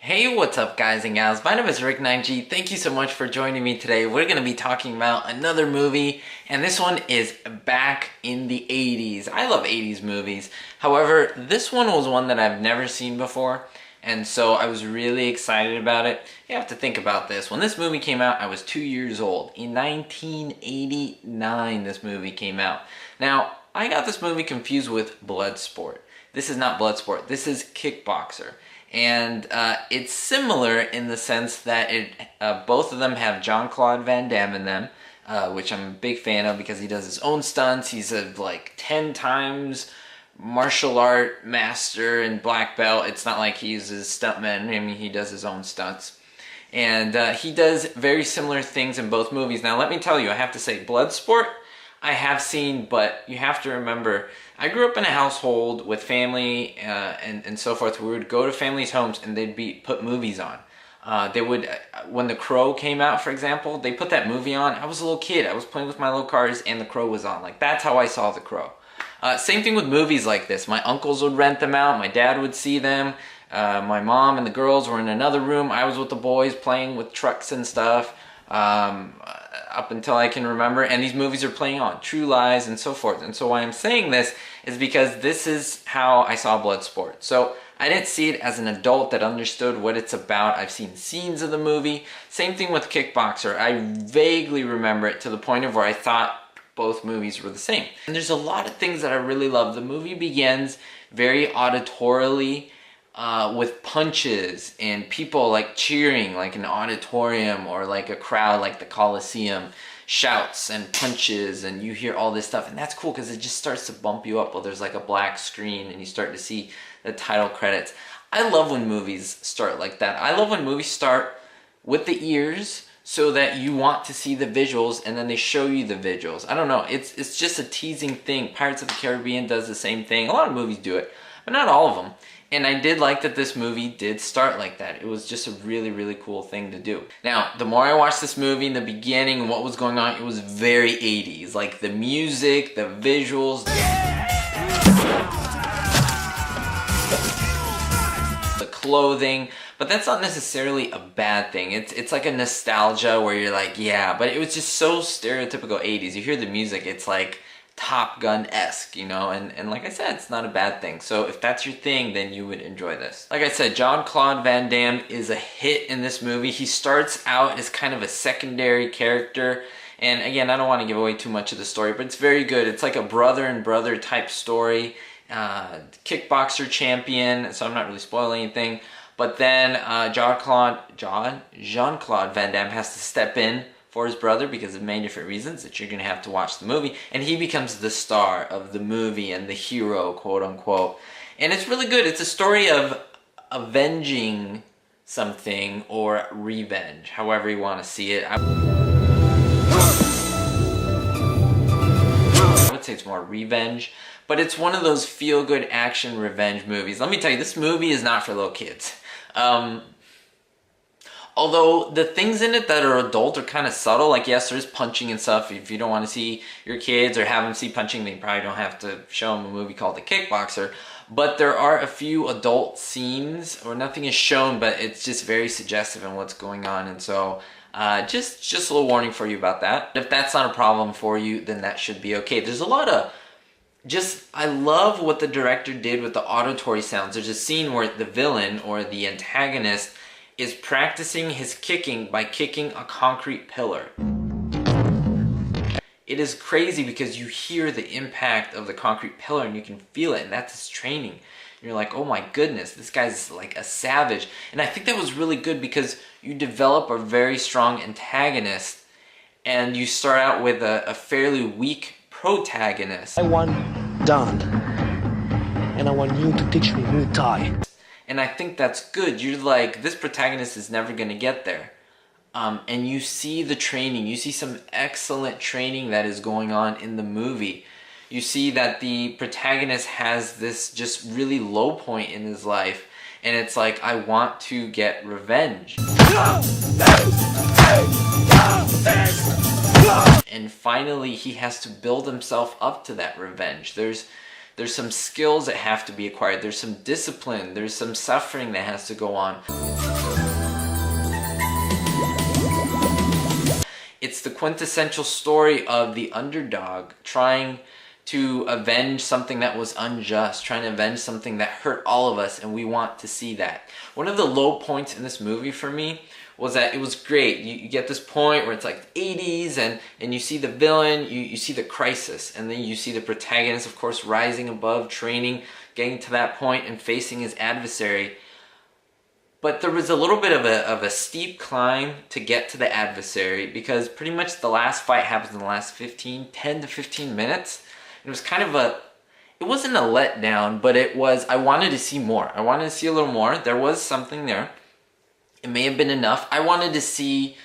Hey, what's up guys and gals? My name is Ricknineg. Thank you so much for joining me today. We're going to be talking about another movie, and this one is back in the 80s. I love 80s movies. However, this one was one that I've never seen before, and so I was really excited about it. You have to think about this. When this movie came out, I was 2 years old. In 1989, this movie came out. Now, I got this movie confused with Bloodsport. This is not Bloodsport. This is Kickboxer. And it's similar in the sense that both of them have Jean-Claude Van Damme in them, which I'm a big fan of because he does his own stunts. He's a like 10 times martial art master and black belt. It's not like he uses stuntmen. I mean, he does his own stunts. And he does very similar things in both movies. Now, let me tell you, I have to say, Bloodsport, I have seen, but you have to remember, I grew up in a household with family and so forth. We would go to families' homes and they'd put movies on. They would, when The Crow came out, for example, they put that movie on. I was a little kid. I was playing with my little cars and The Crow was on. Like, that's how I saw The Crow. Same thing with movies like this. My uncles would rent them out. My dad would see them. My mom and the girls were in another room. I was with the boys playing with trucks and stuff. Up until I can remember, and these movies are playing on, True Lies and so forth. And so why I'm saying this is because this is how I saw Bloodsport. So I didn't see it as an adult that understood what it's about. I've seen scenes of the movie. Same thing with Kickboxer. I vaguely remember it to the point of where I thought both movies were the same. And there's a lot of things that I really love. The movie begins very auditorially, with punches and people like cheering like an auditorium or like a crowd like the Coliseum, shouts and punches, and you hear all this stuff, and that's cool because it just starts to bump you up while there's like a black screen and you start to see the title credits. I love when movies start like that. I love when movies start with the ears so that you want to see the visuals and then they show you the visuals. I don't know, it's just a teasing thing. Pirates of the Caribbean does the same thing. A lot of movies do it, but not all of them. And I did like that this movie did start like that. It was just a really, really cool thing to do. Now, the more I watched this movie in the beginning and what was going on, it was very 80s. Like the music, the visuals, the clothing. But that's not necessarily a bad thing. It's like a nostalgia where you're like, yeah, but it was just so stereotypical 80s. You hear the music, it's like Top Gun-esque, you know, and like I said, it's not a bad thing. So if that's your thing, then you would enjoy this. Like I said, Jean-Claude Van Damme is a hit in this movie. He starts out as kind of a secondary character, and again, I don't want to give away too much of the story, but it's very good. It's like a brother and brother type story. Kickboxer champion, so I'm not really spoiling anything. But then Jean-Claude Van Damme has to step in for his brother because of many different reasons that you're going to have to watch the movie, and he becomes the star of the movie and the hero, quote unquote. And it's really good. It's a story of avenging something or revenge, however you want to see it. I would say it's more revenge, but it's one of those feel-good action revenge movies. Let me tell you, this movie is not for little kids. Although the things in it that are adult are kind of subtle. Like, yes, there's punching and stuff. If you don't want to see your kids or have them see punching, then you probably don't have to show them a movie called The Kickboxer. But there are a few adult scenes, or nothing is shown, but it's just very suggestive in what's going on. And so just a little warning for you about that. If that's not a problem for you, then that should be okay. There's a lot of I love what the director did with the auditory sounds. There's a scene where the villain or the antagonist is practicing his kicking by kicking a concrete pillar. It is crazy because you hear the impact of the concrete pillar and you can feel it, and that's his training. And you're like, oh my goodness, this guy's like a savage. And I think that was really good because you develop a very strong antagonist and you start out with a fairly weak protagonist. I want done, and I want you to teach me Muay Thai. And I think that's good. You're like, this protagonist is never going to get there. And you see the training. You see some excellent training that is going on in the movie. You see that the protagonist has this just really low point in his life. And it's like, I want to get revenge. And finally, he has to build himself up to that revenge. There's some skills that have to be acquired. There's some discipline. There's some suffering that has to go on. It's the quintessential story of the underdog trying to avenge something that was unjust, trying to avenge something that hurt all of us, and we want to see that. One of the low points in this movie for me was that it was great. You get this point where it's like the 80s and you see the villain, you see the crisis, and then you see the protagonist, of course, rising above, training, getting to that point and facing his adversary. But there was a little bit of a steep climb to get to the adversary, because pretty much the last fight happens in the last 10 to 15 minutes. It was kind of it wasn't a letdown, but it was, I wanted to see more. I wanted to see a little more. There was something there. It may have been enough. I wanted to see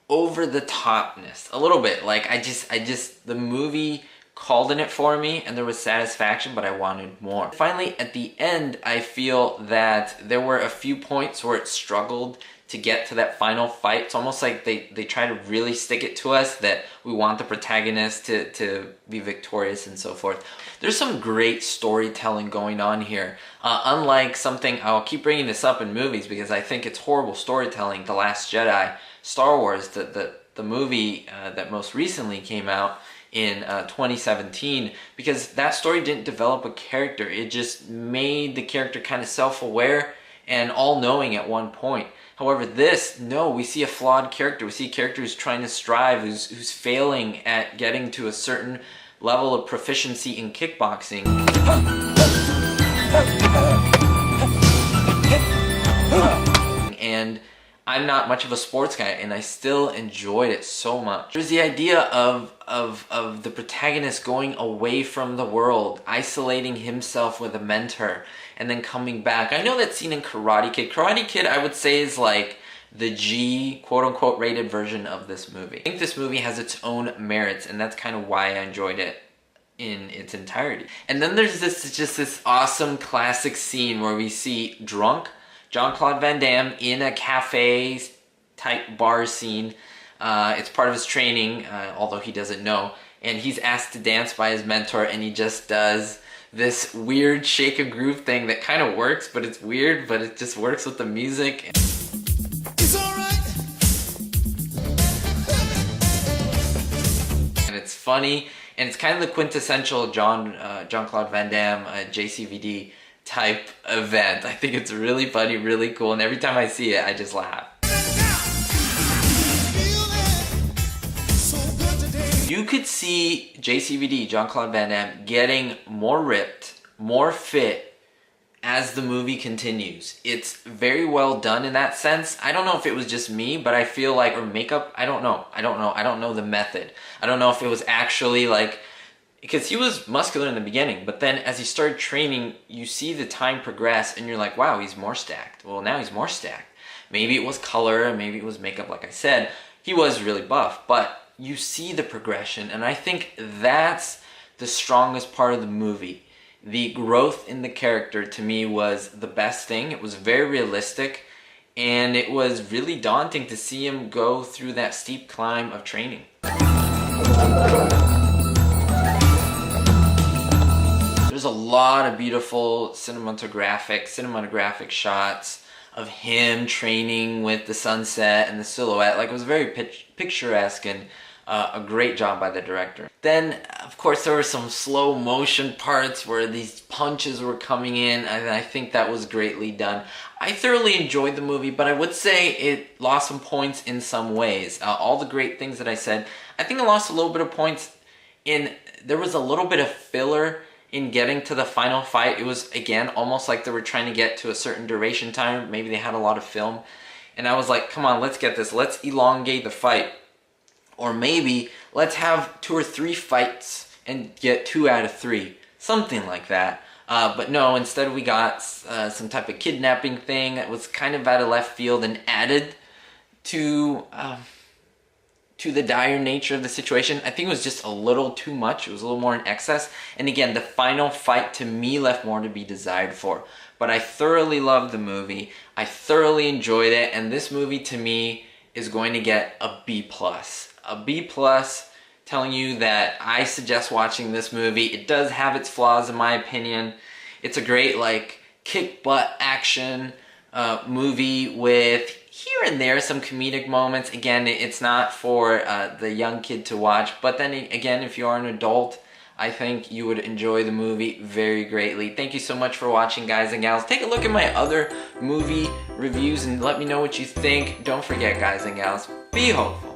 over the topness a little bit. Like the movie called in it for me and there was satisfaction, but I wanted more. Finally, at the end, I feel that there were a few points where it struggled to get to that final fight. It's almost like they try to really stick it to us that we want the protagonist to be victorious and so forth. There's some great storytelling going on here. Unlike something, I'll keep bringing this up in movies because I think it's horrible storytelling, The Last Jedi, Star Wars, the movie that most recently came out in 2017, because that story didn't develop a character. It just made the character kind of self-aware and all-knowing at one point. However, no, we see a flawed character. We see a character who's trying to strive, who's failing at getting to a certain level of proficiency in kickboxing. And I'm not much of a sports guy, and I still enjoyed it so much. There's the idea of the protagonist going away from the world, isolating himself with a mentor, and then coming back. I know that scene in Karate Kid. Karate Kid, I would say, is like the G, quote-unquote, rated version of this movie. I think this movie has its own merits, and that's kind of why I enjoyed it in its entirety. And then there's this awesome classic scene where we see drunk Jean-Claude Van Damme in a cafe type bar scene. It's part of his training, although he doesn't know. And he's asked to dance by his mentor, and he just does this weird shake a groove thing that kind of works, but it's weird, but it just works with the music. It's all right. And it's funny, and it's kind of the quintessential Jean-Claude Van Damme JCVD type event. I think it's really funny, really cool, and every time I see it, I just laugh. You could see JCVD, Jean-Claude Van Damme, getting more ripped, more fit as the movie continues. It's very well done in that sense. I don't know if it was just me, but I feel like, or makeup, I don't know. I don't know the method. I don't know if it was actually like, because he was muscular in the beginning, but then as he started training, you see the time progress and you're like, wow, he's more stacked. Well, now he's more stacked. Maybe it was color, maybe it was makeup, like I said. He was really buff, but you see the progression, and I think that's the strongest part of the movie. The growth in the character, to me, was the best thing. It was very realistic, and it was really daunting to see him go through that steep climb of training. There's a lot of beautiful cinematographic shots of him training with the sunset and the silhouette. Like, it was very picturesque and a great job by the director. Then, of course, there were some slow motion parts where these punches were coming in, and I think that was greatly done. I thoroughly enjoyed the movie, but I would say it lost some points in some ways. All the great things that I said, I think it lost a little bit of points in, there was a little bit of filler in getting to the final fight. It was, again, almost like they were trying to get to a certain duration time. Maybe they had a lot of film. And I was like, come on, let's get this. Let's elongate the fight. Or maybe let's have 2 or 3 fights and get 2 out of 3. Something like that. But no, instead we got some type of kidnapping thing that was kind of out of left field and added to the dire nature of the situation. I think it was just a little too much. It was a little more in excess. And again, the final fight to me left more to be desired for. But I thoroughly loved the movie. I thoroughly enjoyed it. And this movie to me is going to get a B+. A B+, telling you that I suggest watching this movie. It does have its flaws in my opinion. It's a great like kick butt action movie with here and there some comedic moments. Again, it's not for the young kid to watch, but then again, if you are an adult, I think you would enjoy the movie very greatly. Thank you so much for watching, guys and gals. Take a look at my other movie reviews and let me know what you think. Don't forget, guys and gals, be hopeful.